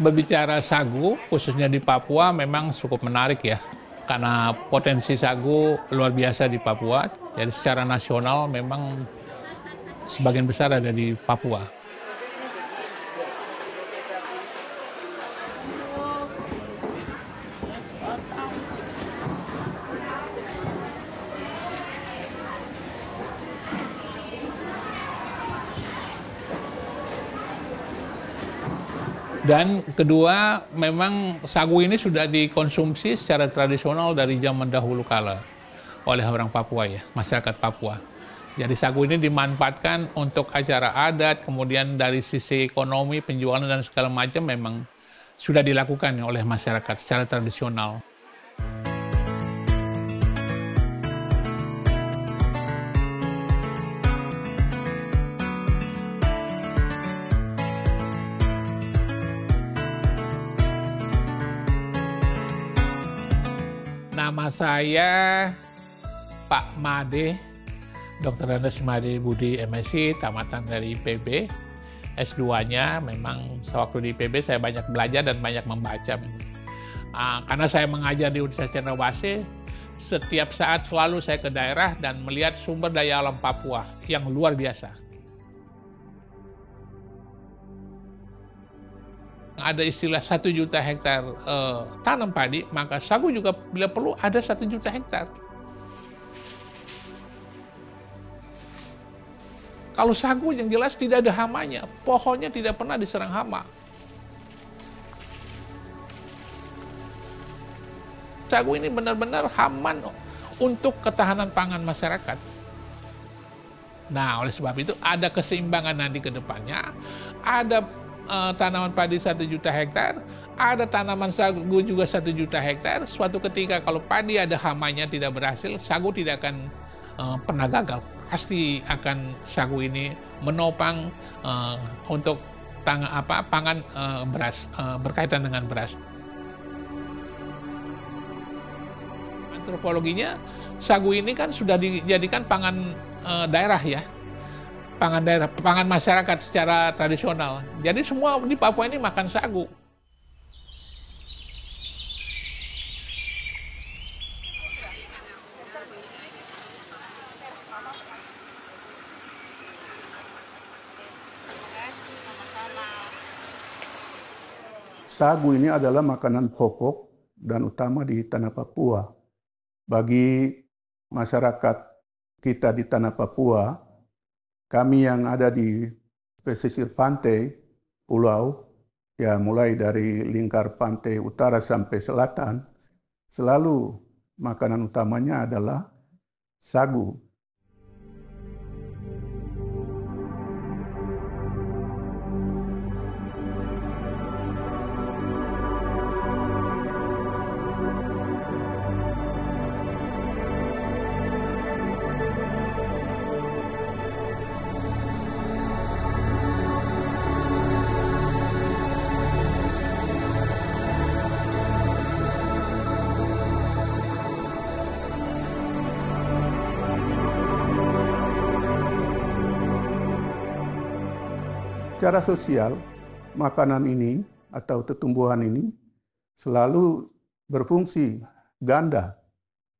Berbicara sagu, khususnya di Papua memang cukup menarik ya. Karena potensi sagu luar biasa di Papua. Jadi secara nasional memang sebagian besar ada di Papua. Dan kedua, memang sagu ini sudah dikonsumsi secara tradisional dari zaman dahulu kala oleh orang Papua ya, masyarakat Papua. Jadi sagu ini dimanfaatkan untuk acara adat, kemudian dari sisi ekonomi, penjualan dan segala macam memang sudah dilakukan oleh masyarakat secara tradisional. Nama saya Pak Made, Dr. Andes Made Budi MSc, tamatan dari IPB. S2-nya memang sewaktu di IPB saya banyak belajar dan banyak membaca. Karena saya mengajar di Universitas Cendrawasih, setiap saat selalu saya ke daerah dan melihat sumber daya alam Papua yang luar biasa. Ada istilah 1 juta hektar tanam padi, maka sagu juga bila perlu ada 1 juta hektar. Kalau sagu yang jelas tidak ada hamanya, pohonnya tidak pernah diserang hama. Sagu ini benar-benar aman untuk ketahanan pangan masyarakat. Nah, oleh sebab itu ada keseimbangan nanti ke depannya, ada tanaman padi 1 juta hektar, ada tanaman sagu juga 1 juta hektar. Suatu ketika kalau padi ada hamanya tidak berhasil, sagu tidak akan pernah gagal. Pasti akan sagu ini menopang untuk pangan beras, berkaitan dengan beras. Antropologinya, sagu ini kan sudah dijadikan pangan daerah ya. Pangan daerah, pangan masyarakat secara tradisional. Jadi semua di Papua ini makan sagu. Sagu ini adalah makanan pokok dan utama di tanah Papua. Bagi masyarakat kita di tanah Papua, kami yang ada di pesisir pantai, pulau, ya mulai dari lingkar pantai utara sampai selatan, selalu makanan utamanya adalah sagu. Secara sosial, makanan ini atau tumbuhan ini selalu berfungsi ganda.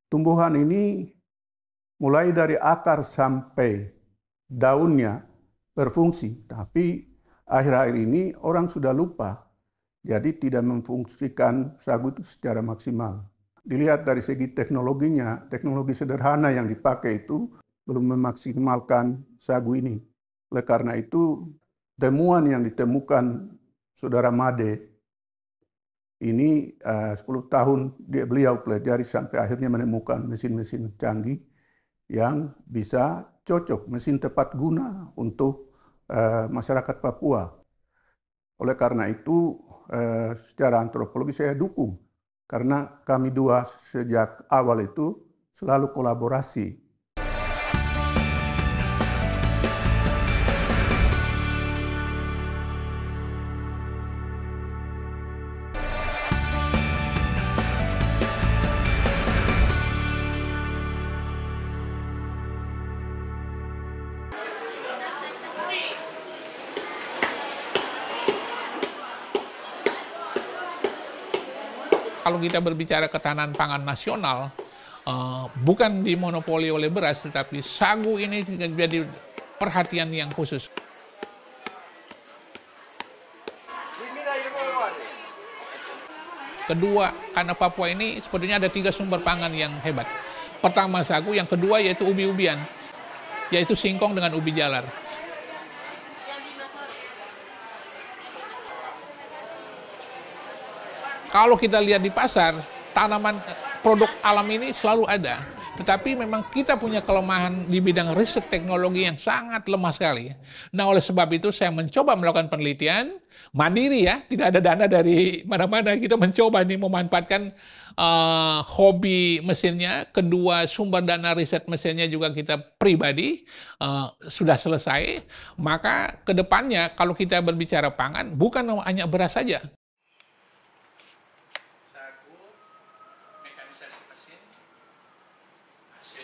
Tumbuhan ini mulai dari akar sampai daunnya berfungsi, tapi akhir-akhir ini orang sudah lupa, jadi tidak memfungsikan sagu itu secara maksimal. Dilihat dari segi teknologinya, teknologi sederhana yang dipakai itu belum memaksimalkan sagu ini. Oleh karena itu, temuan yang ditemukan Saudara Made ini 10 tahun beliau pelajari sampai akhirnya menemukan mesin-mesin canggih yang bisa cocok, mesin tepat guna untuk masyarakat Papua. Oleh karena itu, secara antropologi saya dukung, karena kami dua sejak awal itu selalu kolaborasi. Kalau kita berbicara ketahanan pangan nasional, bukan dimonopoli oleh beras, tetapi sagu ini jadi perhatian yang khusus. Kedua, karena Papua ini sebetulnya ada 3 sumber pangan yang hebat. Pertama sagu, yang kedua yaitu ubi-ubian, yaitu singkong dengan ubi jalar. Kalau kita lihat di pasar, tanaman produk alam ini selalu ada. Tetapi memang kita punya kelemahan di bidang riset teknologi yang sangat lemah sekali. Nah, oleh sebab itu saya mencoba melakukan penelitian mandiri ya, tidak ada dana dari mana-mana. Kita mencoba nih memanfaatkan hobi mesinnya, kedua sumber dana riset mesinnya juga kita pribadi sudah selesai. Maka kedepannya kalau kita berbicara pangan bukan hanya beras saja.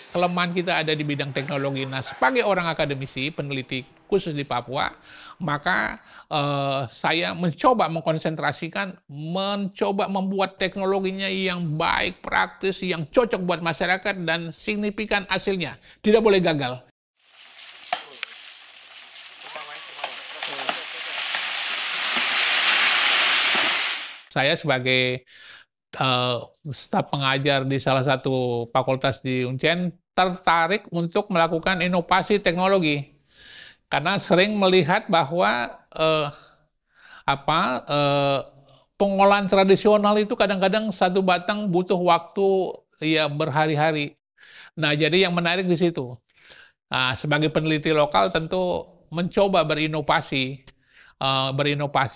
Kelemahan kita ada di bidang teknologi. Nah, sebagai orang akademisi, peneliti khusus di Papua, maka saya mencoba mengkonsentrasikan, mencoba membuat teknologinya yang baik, praktis, yang cocok buat masyarakat, dan signifikan hasilnya. Tidak boleh gagal. Saya sebagai staf pengajar di salah satu fakultas di Uncen tertarik untuk melakukan inovasi teknologi karena sering melihat bahwa pengolahan tradisional itu kadang-kadang satu batang butuh waktu ya berhari-hari. Nah, jadi yang menarik di situ. Nah, sebagai peneliti lokal tentu mencoba berinovasi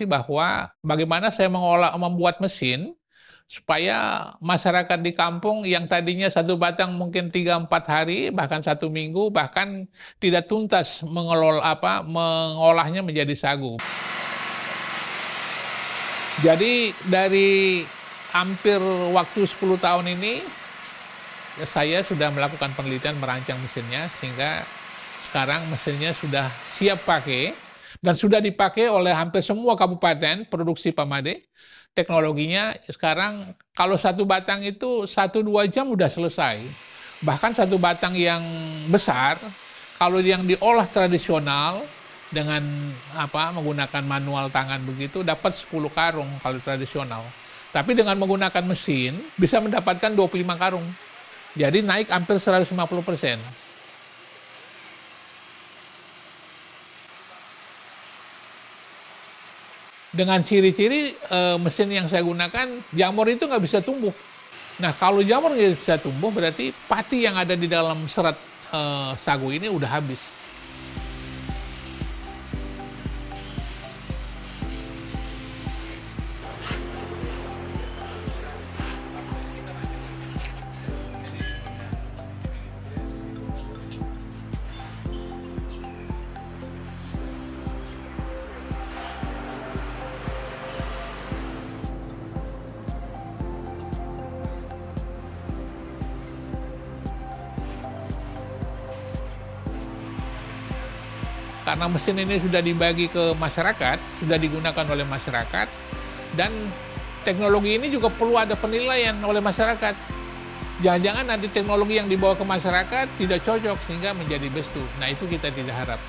bahwa bagaimana saya membuat mesin supaya masyarakat di kampung yang tadinya satu batang mungkin 3-4 hari, bahkan 1 minggu, bahkan tidak tuntas mengolahnya menjadi sagu. Jadi dari hampir waktu 10 tahun ini, saya sudah melakukan penelitian merancang mesinnya, sehingga sekarang mesinnya sudah siap pakai, dan sudah dipakai oleh hampir semua kabupaten produksi pamade. Teknologinya sekarang kalau satu batang itu 1-2 jam udah selesai. Bahkan satu batang yang besar, kalau yang diolah tradisional dengan menggunakan manual tangan begitu dapat 10 karung kalau tradisional. Tapi dengan menggunakan mesin bisa mendapatkan 25 karung. Jadi naik hampir 150%. Dengan ciri-ciri mesin yang saya gunakan, jamur itu nggak bisa tumbuh. Nah, kalau jamur nggak bisa tumbuh, berarti pati yang ada di dalam serat sagu ini udah habis. Karena mesin ini sudah dibagi ke masyarakat, sudah digunakan oleh masyarakat, dan teknologi ini juga perlu ada penilaian oleh masyarakat. Jangan-jangan nanti teknologi yang dibawa ke masyarakat tidak cocok sehingga menjadi bestu. Nah, itu kita tidak harap.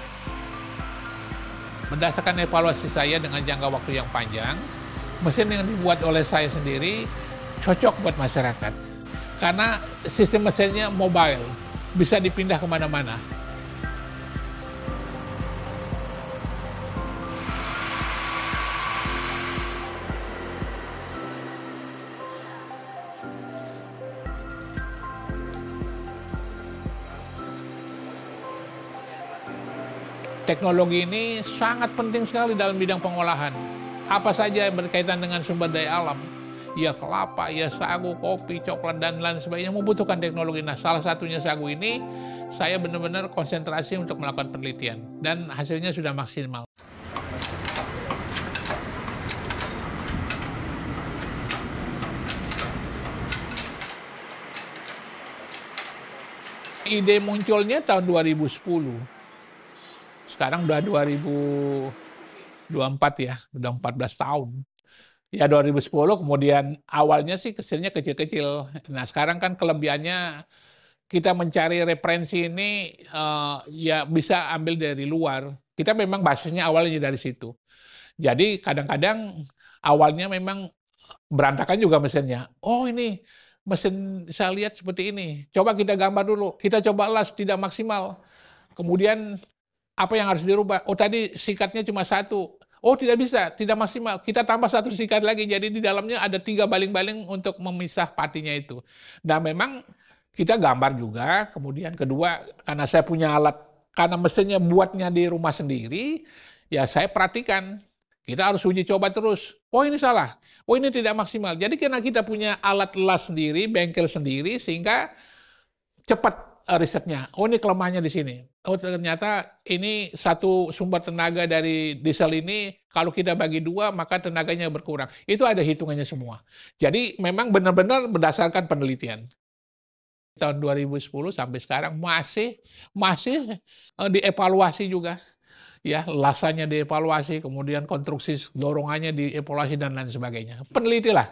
Berdasarkan evaluasi saya dengan jangka waktu yang panjang, mesin yang dibuat oleh saya sendiri cocok buat masyarakat. Karena sistem mesinnya mobile, bisa dipindah kemana-mana. Teknologi ini sangat penting sekali dalam bidang pengolahan. Apa saja yang berkaitan dengan sumber daya alam. Ya kelapa, ya sagu, kopi, coklat, dan lain sebagainya membutuhkan teknologi. Nah, salah satunya sagu ini, saya benar-benar konsentrasi untuk melakukan penelitian. Dan hasilnya sudah maksimal. Ide munculnya tahun 2010. Sekarang udah 2024 ya, udah 14 tahun. Ya 2010 kemudian awalnya sih kecilnya kecil-kecil. Nah sekarang kan kelebihannya kita mencari referensi ini ya bisa ambil dari luar. Kita memang basisnya awalnya dari situ. Jadi kadang-kadang awalnya memang berantakan juga mesinnya. Oh ini mesin saya lihat seperti ini. Coba kita gambar dulu. Kita coba las tidak maksimal. Kemudian apa yang harus dirubah? Oh tadi sikatnya cuma satu. Oh tidak bisa, tidak maksimal. Kita tambah satu sikat lagi. Jadi di dalamnya ada 3 baling-baling untuk memisah patinya itu. Nah memang kita gambar juga. Kemudian kedua, karena saya punya alat, karena mesinnya buatnya di rumah sendiri, ya saya perhatikan. Kita harus uji coba terus. Oh ini salah. Oh ini tidak maksimal. Jadi karena kita punya alat las sendiri, bengkel sendiri, sehingga cepat risetnya. Oh ini kelemahannya di sini. Oh ternyata ini satu sumber tenaga dari diesel ini kalau kita bagi dua maka tenaganya berkurang. Itu ada hitungannya semua. Jadi memang benar-benar berdasarkan penelitian. Tahun 2010 sampai sekarang masih dievaluasi juga. Ya, lasanya dievaluasi, kemudian konstruksi dorongannya dievaluasi dan lain sebagainya. Penelitilah.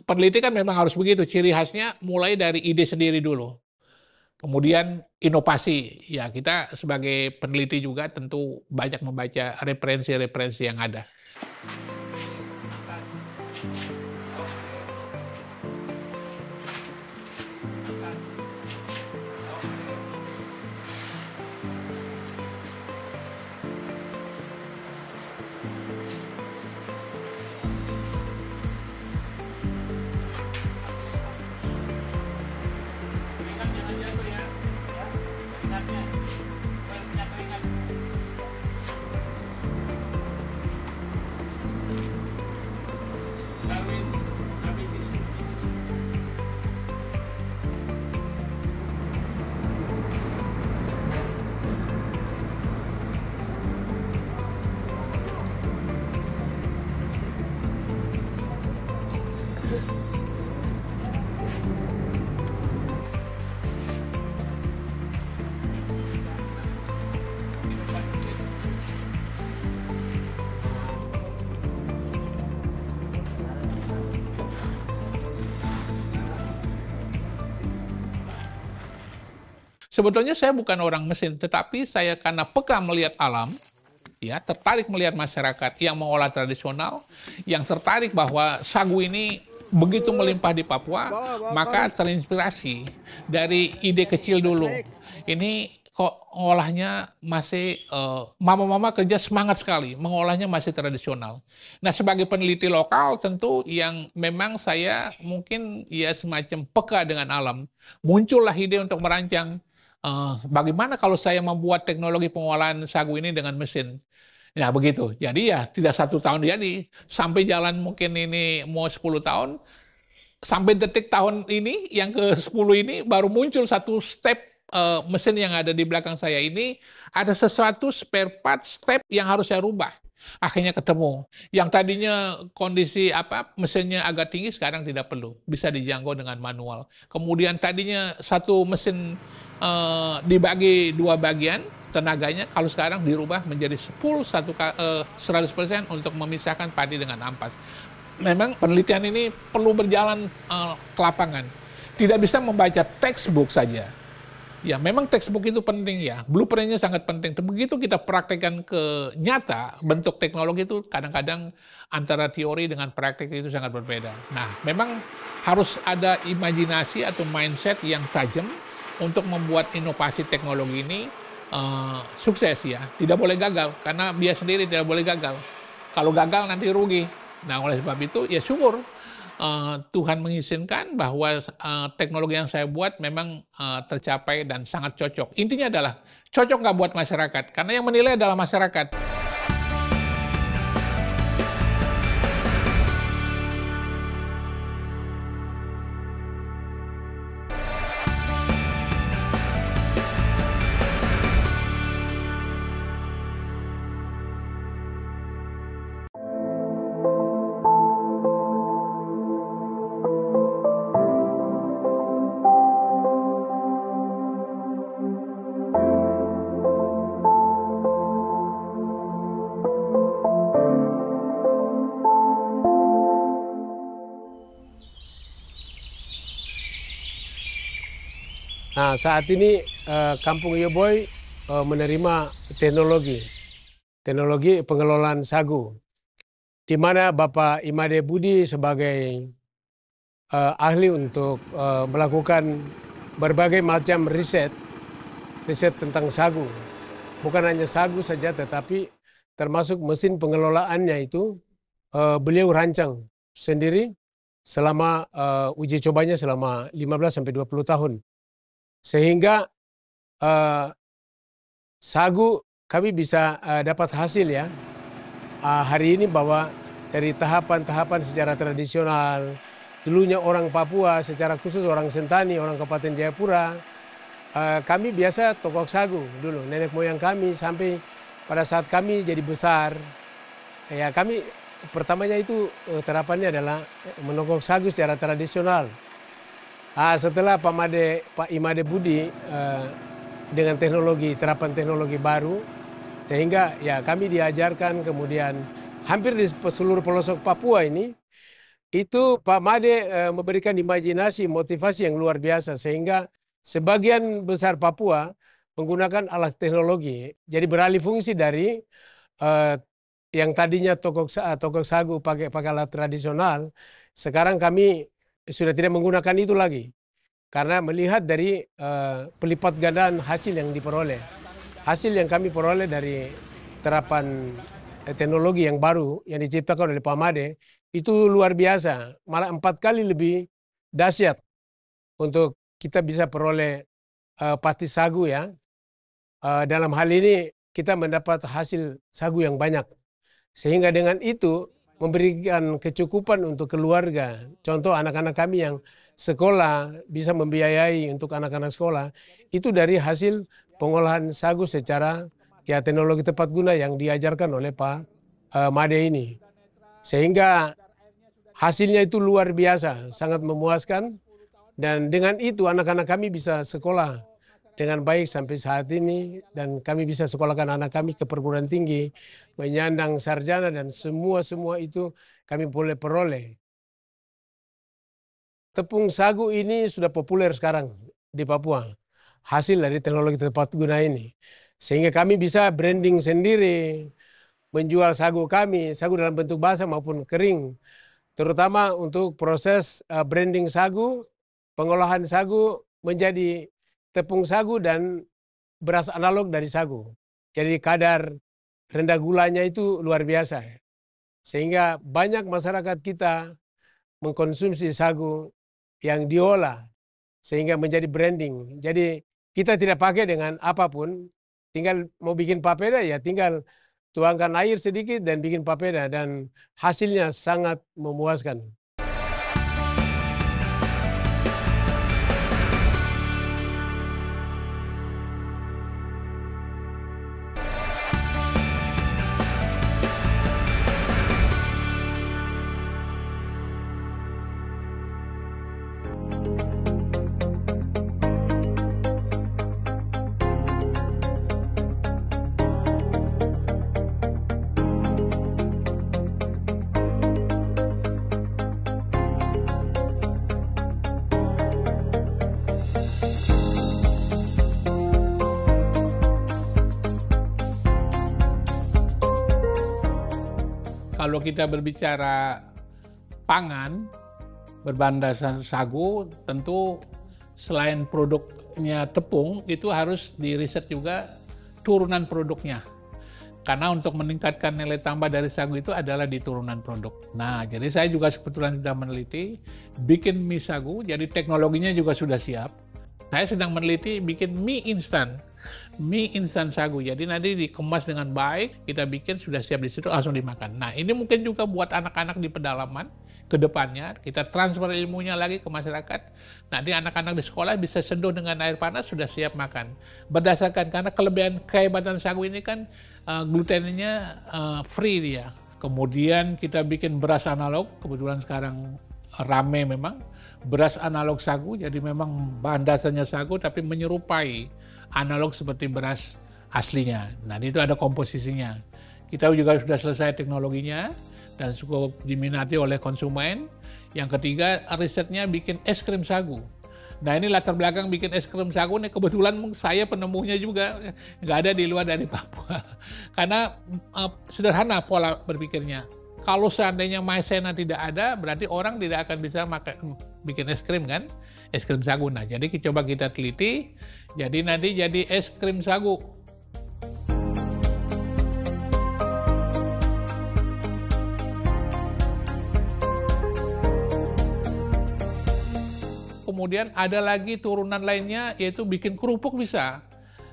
Peneliti kan memang harus begitu. Ciri khasnya mulai dari ide sendiri dulu. Kemudian inovasi, ya kita sebagai peneliti juga tentu banyak membaca referensi-referensi yang ada. Sebetulnya saya bukan orang mesin, tetapi saya karena peka melihat alam, ya tertarik melihat masyarakat yang mengolah tradisional, yang tertarik bahwa sagu ini begitu melimpah di Papua, maka terinspirasi dari ide kecil dulu. Ini kok ngolahnya masih mama-mama kerja semangat sekali, mengolahnya masih tradisional. Nah, sebagai peneliti lokal tentu yang memang saya mungkin ya semacam peka dengan alam, muncullah ide untuk merancang bagaimana kalau saya membuat teknologi pengolahan sagu ini dengan mesin. Ya begitu. Jadi ya tidak 1 tahun jadi. Sampai jalan mungkin ini mau 10 tahun. Sampai detik tahun ini, yang ke-10 ini, baru muncul satu step mesin yang ada di belakang saya ini. Ada sesuatu spare part step yang harus saya rubah. Akhirnya ketemu. Yang tadinya kondisi mesinnya agak tinggi, sekarang tidak perlu. Bisa dijangkau dengan manual. Kemudian tadinya satu mesin dibagi 2 bagian tenaganya, kalau sekarang dirubah menjadi 100% untuk memisahkan padi dengan ampas. Memang penelitian ini perlu berjalan ke lapangan. Tidak bisa membaca textbook saja. Ya, memang textbook itu penting ya. Blueprint-nya sangat penting. Begitu kita praktekkan ke nyata, bentuk teknologi itu kadang-kadang antara teori dengan praktek itu sangat berbeda. Nah, memang harus ada imajinasi atau mindset yang tajam untuk membuat inovasi teknologi ini sukses ya. Tidak boleh gagal, karena dia sendiri tidak boleh gagal. Kalau gagal nanti rugi. Nah, oleh sebab itu ya syukur Tuhan mengizinkan bahwa teknologi yang saya buat memang tercapai dan sangat cocok. Intinya adalah cocok nggak buat masyarakat, karena yang menilai adalah masyarakat. Nah, saat ini Kampung Yoboy menerima teknologi pengelolaan sagu, di mana Bapak Imade Budi sebagai ahli untuk melakukan berbagai macam riset tentang sagu. Bukan hanya sagu saja, tetapi termasuk mesin pengelolaannya itu beliau rancang sendiri selama uji cobanya selama 15-20 tahun. Sehingga sagu kami bisa dapat hasil ya hari ini, bahwa dari tahapan-tahapan secara tradisional, dulunya orang Papua, secara khusus orang Sentani, orang Kabupaten Jayapura, kami biasa tokok sagu dulu, nenek moyang kami, sampai pada saat kami jadi besar, ya kami pertamanya itu terapannya adalah menokok sagu secara tradisional. Setelah Pak Imade Budi dengan terapan teknologi baru, sehingga ya kami diajarkan, kemudian hampir di seluruh pelosok Papua ini, itu Pak Made memberikan imajinasi, motivasi yang luar biasa, sehingga sebagian besar Papua menggunakan alat teknologi. Jadi beralih fungsi dari yang tadinya tokok sagu pakai alat tradisional, sekarang kami sudah tidak menggunakan itu lagi. Karena melihat dari pelipat gandaan hasil yang diperoleh. Hasil yang kami peroleh dari terapan teknologi yang baru yang diciptakan oleh Pak Made itu luar biasa. Malah 4 kali lebih dahsyat untuk kita bisa peroleh pasti sagu ya. Dalam hal ini kita mendapat hasil sagu yang banyak. Sehingga dengan itu memberikan kecukupan untuk keluarga. Contoh anak-anak kami yang sekolah, bisa membiayai untuk anak-anak sekolah, itu dari hasil pengolahan sagu secara ya teknologi tepat guna yang diajarkan oleh Pak Made ini. Sehingga hasilnya itu luar biasa, sangat memuaskan. Dan dengan itu anak-anak kami bisa sekolah dengan baik sampai saat ini, dan kami bisa sekolahkan anak kami ke perguruan tinggi, menyandang sarjana, dan semua itu kami boleh peroleh. Tepung sagu ini sudah populer sekarang di Papua, hasil dari teknologi tepat guna ini. Sehingga kami bisa branding sendiri, menjual sagu kami, sagu dalam bentuk basah maupun kering. Terutama untuk proses branding sagu, pengolahan sagu menjadi tepung sagu dan beras analog dari sagu. Jadi kadar rendah gulanya itu luar biasa. Sehingga banyak masyarakat kita mengkonsumsi sagu yang diolah sehingga menjadi branding. Jadi kita tidak pakai dengan apapun, tinggal mau bikin papeda ya tinggal tuangkan air sedikit dan bikin papeda, dan hasilnya sangat memuaskan. Kalau kita berbicara pangan berbahan dasar sagu, tentu selain produknya tepung, itu harus diriset juga turunan produknya. Karena untuk meningkatkan nilai tambah dari sagu itu adalah di turunan produk. Nah, jadi saya juga sebetulnya sedang meneliti bikin mie sagu, jadi teknologinya juga sudah siap. Saya sedang meneliti bikin mie instan sagu. Jadi nanti dikemas dengan baik, kita bikin sudah siap di situ, langsung dimakan. Nah, ini mungkin juga buat anak-anak di pedalaman ke depannya, kita transfer ilmunya lagi ke masyarakat. Nanti anak-anak di sekolah bisa seduh dengan air panas, sudah siap makan. Berdasarkan, karena kehebatan sagu ini kan glutennya free dia. Kemudian kita bikin beras analog, kebetulan sekarang rame memang. Beras analog sagu, jadi memang bahan dasarnya sagu tapi menyerupai analog seperti beras aslinya. Nah, itu ada komposisinya. Kita juga sudah selesai teknologinya dan cukup diminati oleh konsumen. Yang ketiga, risetnya bikin es krim sagu. Nah ini latar belakang bikin es krim sagu nih, kebetulan saya penemunya juga, nggak ada di luar dari Papua. Karena sederhana pola berpikirnya. Kalau seandainya maizena tidak ada, berarti orang tidak akan bisa bikin es krim kan? Es krim sagu. Nah jadi coba kita teliti, jadi nanti jadi es krim sagu. Kemudian ada lagi turunan lainnya, yaitu bikin kerupuk bisa.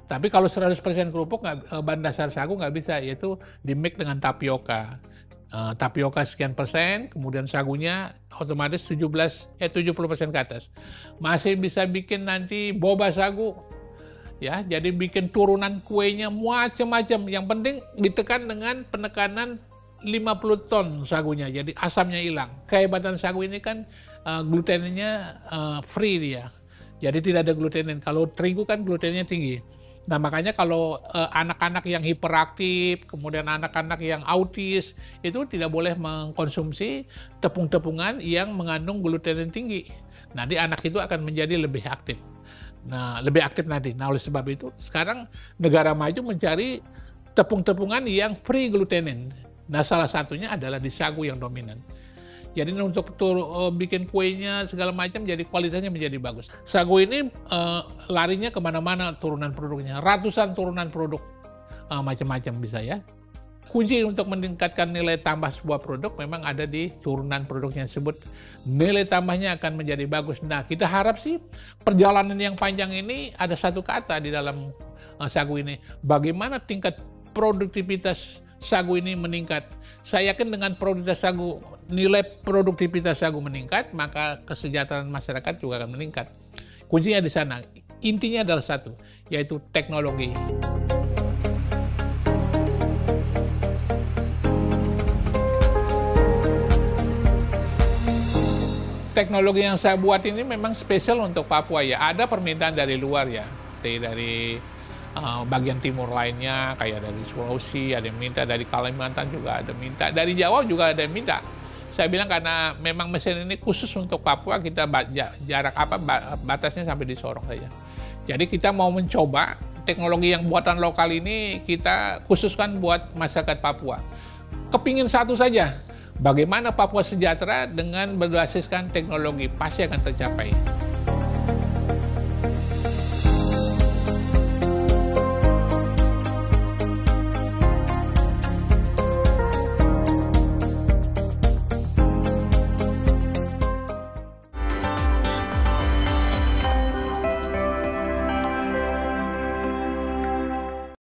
Tapi kalau 100% kerupuk, bahan dasar sagu nggak bisa, yaitu di-mix dengan tapioka. Tapioka sekian persen, kemudian sagunya otomatis 70% ke atas. Masih bisa bikin nanti boba sagu. Ya, jadi bikin turunan kuenya macam-macam. Yang penting ditekan dengan penekanan 50 ton sagunya, jadi asamnya hilang. Kehebatan sagu ini kan glutennya free dia, jadi tidak ada glutenin. Kalau terigu kan glutennya tinggi. Nah makanya kalau anak-anak yang hiperaktif, kemudian anak-anak yang autis, itu tidak boleh mengkonsumsi tepung-tepungan yang mengandung glutenin tinggi. Nanti anak itu akan menjadi lebih aktif. Nah lebih aktif nanti. Nah oleh sebab itu sekarang negara maju mencari tepung-tepungan yang free glutenin. Nah salah satunya adalah di sagu yang dominan. Jadi untuk bikin kuenya segala macam, jadi kualitasnya menjadi bagus. Sagu ini larinya kemana-mana turunan produknya, ratusan turunan produk macam-macam bisa ya. Kunci untuk meningkatkan nilai tambah sebuah produk memang ada di turunan produknya tersebut. Nilai tambahnya akan menjadi bagus. Nah kita harap sih perjalanan yang panjang ini ada satu kata di dalam sagu ini. Bagaimana tingkat produktivitas sagu ini meningkat. Saya yakin dengan produktivitas sagu, nilai produktivitas sagu meningkat, maka kesejahteraan masyarakat juga akan meningkat. Kuncinya di sana. Intinya adalah satu, yaitu teknologi. Teknologi yang saya buat ini memang spesial untuk Papua ya. Ada permintaan dari luar ya, dari bagian timur lainnya, kayak dari Sulawesi ada yang minta, dari Kalimantan juga ada minta, dari Jawa juga ada yang minta. Saya bilang karena memang mesin ini khusus untuk Papua, kita jarak batasnya sampai di Sorong saja. Jadi kita mau mencoba teknologi yang buatan lokal ini kita khususkan buat masyarakat Papua. Kepingin satu saja, bagaimana Papua sejahtera dengan berbasiskan teknologi, pasti akan tercapai.